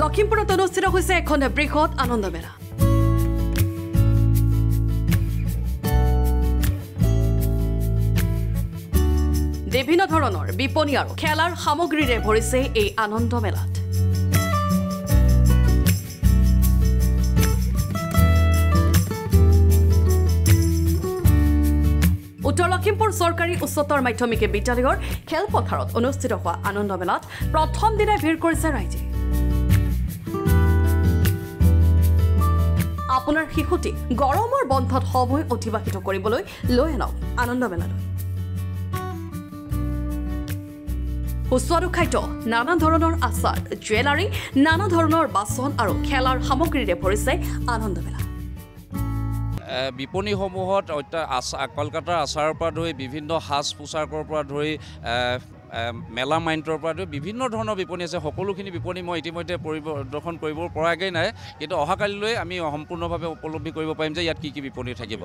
লখিমপুৰত অনুষ্ঠিত হৈছে এখন বৃহৎ আনন্দ মেলা। বিভিন্ন ধৰণৰ বিপণী আৰু খেলাৰ সামগ্ৰীৰে ভৰিছে এই আনন্দ মেলাত। উত্তৰ লখিমপুৰ চৰকাৰী উচ্চতৰ মাধ্যমিক বিদ্যালয়ৰ খেলপথাৰত অনুষ্ঠিত হোৱা আনন্দ মেলাত প্ৰথম দিনাই ভিৰ কৰিছে ৰাইজে। আপোনাৰ শিশুটি গৰমৰ বন্ধত সময় অতিবাহিত কৰিবলৈ লৈ আনক আনন্দ মেলালৈ। সুস্বাদু খাদ্য, নানা ধৰণৰ আচাৰ, জুৱেলাৰী, নানা ধৰণৰ বাচন আৰু খেলাৰ সামগ্ৰীৰে ভৰিছে আনন্দ মেলা। বিপণীসমূহত কলকাতাৰ আচাৰৰ পৰা ধৰি বিভিন্ন সাজ পোছাকৰ পৰা ধৰি মেলা মাইণ্টৰ পৰা ধৰি বিভিন্ন ধৰণৰ বিপণী আছে। সকলোখিনি বিপণী মই ইতিমধ্যে পৰিদৰ্শন কৰিব পৰাগৈ নাই, কিন্তু অহাকালিলৈ আমি সম্পূৰ্ণভাৱে উপলব্ধি কৰিব পাৰিম যে ইয়াত কি কি বিপণী থাকিব।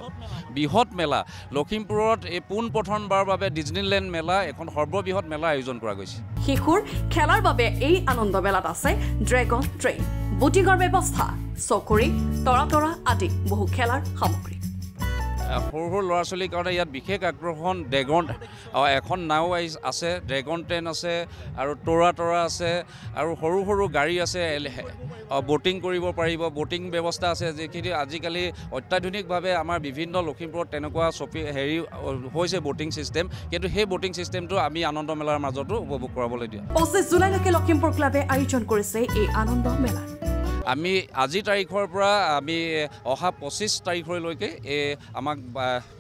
বৃহৎ মেলা লখিমপুৰত এই পোনপ্ৰথমবাৰৰ বাবে ডিজনীলেণ্ড মেলা এখন সৰ্ববৃহৎ মেলা আয়োজন কৰা গৈছে। শিশুৰ খেলাৰ বাবে এই আনন্দ মেলাত আছে ড্ৰেগন ট্ৰেইন, বুটিঙৰ ব্যৱস্থা, চকৰি, তৰা আদি বহু খেলাৰ সামগ্ৰী। সৰু সৰু ল'ৰা ছোৱালীৰ কাৰণে ইয়াত বিশেষ আকৰ্ষণ ড্ৰেগন এখন নাও আছে, ড্ৰেগন ট্ৰেইন আছে আৰু তৰা আছে আৰু সৰু সৰু গাড়ী আছে, ব'টিং কৰিব পাৰিব, ব'টিং ব্যৱস্থা আছে, যিখিনি আজিকালি অত্যাধুনিকভাৱে আমাৰ বিভিন্ন লখিমপুৰত তেনেকুৱা হৈছে ব'টিং ছিষ্টেম, কিন্তু সেই ব'টিং ছিষ্টেমটো আমি আনন্দ মেলাৰ মাজতো উপভোগ কৰাবলৈ দিওঁ। 25 জুলাইলৈকে লখিমপুৰ ক্লাবে আয়োজন কৰিছে এই আনন্দ মেলা। আমি আজি তাৰিখৰ পৰা আমি অহা 25 তাৰিখলৈকে আমাক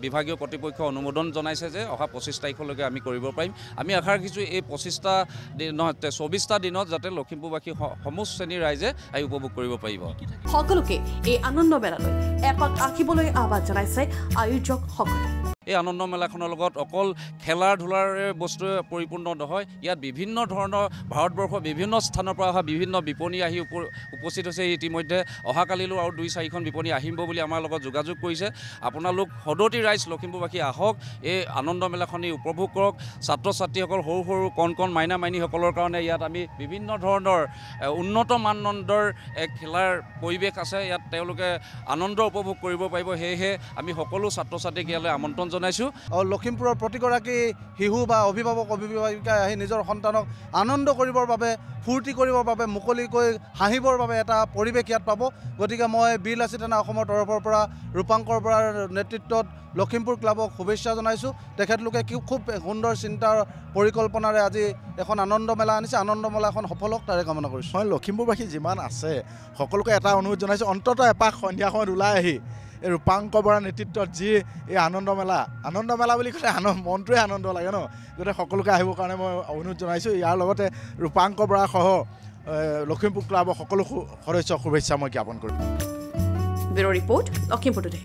বিভাগীয় কৰ্তৃপক্ষই অনুমোদন জনাইছে যে অহা 25 তাৰিখলৈকে আমি কৰিব পাৰিম। আমি আশা ৰাখিছোঁ এই 24টা দিনত যাতে লখিমপুৰবাসী সমূহ শ্ৰেণীৰ ৰাইজে আহি উপভোগ কৰিব পাৰিব। সকলোকে এই আনন্দ মেলালৈ এপাক আহিবলৈ আহ্বান জনাইছে আয়োজকসকলে। এই আনন্দ মেলাখনৰ লগত অকল খেলাৰ ধূলাৰে বস্তুৱে পৰিপূৰ্ণ নহয়, ইয়াত বিভিন্ন ধৰণৰ ভাৰতবৰ্ষৰ বিভিন্ন স্থানৰ পৰা অহা বিভিন্ন বিপণী আহি উপস্থিত হৈছে। ইতিমধ্যে অহাকালিলৈ আৰু 2-4খন বিপণী আহিব বুলি আমাৰ লগত যোগাযোগ কৰিছে। আপোনালোক সদতি ৰাইজ লখিমপুৰবাসী আহক, এই আনন্দ মেলাখনি উপভোগ কৰক। ছাত্ৰ ছাত্ৰীসকল, সৰু সৰু কণ মাইনা মাইনীসকলৰ কাৰণে ইয়াত আমি বিভিন্ন ধৰণৰ উন্নত মানদণ্ডৰ খেলাৰ পৰিৱেশ আছে, ইয়াত তেওঁলোকে আনন্দ উপভোগ কৰিব পাৰিব। সেয়েহে আমি সকলো ছাত্ৰ ছাত্ৰীক ইয়ালৈ আমন্ত্ৰণ জনাইছোঁ। লখিমপুৰৰ প্ৰতিগৰাকী শিশু বা অভিভাৱিকাই আহি নিজৰ সন্তানক আনন্দ কৰিবৰ বাবে, ফূৰ্তি কৰিবৰ বাবে, মুকলিকৈ হাঁহিবৰ বাবে এটা পৰিৱেশ ইয়াত পাব। গতিকে মই বীৰ লাচিত সেনা অসমৰ তৰফৰ পৰা ৰূপাংকৰ বৰাৰ নেতৃত্বত লখিমপুৰ ক্লাবক শুভেচ্ছা জনাইছোঁ। তেখেতলোকে খুব সুন্দৰ চিন্তাৰ পৰিকল্পনাৰে আজি এখন আনন্দ মেলা আনিছে। আনন্দ মেলা এখন সফল হওক তাৰে কামনা কৰিছোঁ। মই লখিমপুৰবাসী যিমান আছে সকলোকে এটা অনুৰোধ জনাইছোঁ, অন্ততঃ এপাক সন্ধিয়া সময়ত ওলাই আহি এই ৰূপাংকৰ বৰাৰ নেতৃত্বত যি এই আনন্দ মেলা বুলি ক'লে মনটোৱে আনন্দ লাগে ন, গতিকে সকলোকে আহিবৰ কাৰণে মই অনুৰোধ জনাইছোঁ। ইয়াৰ লগতে ৰূপাংকৰ বৰাসহ লখিমপুৰ ক্লাবৰ সকলো সদস্যক শুভেচ্ছা মই জ্ঞাপন কৰিম। Bureau report, Lakhimpur today.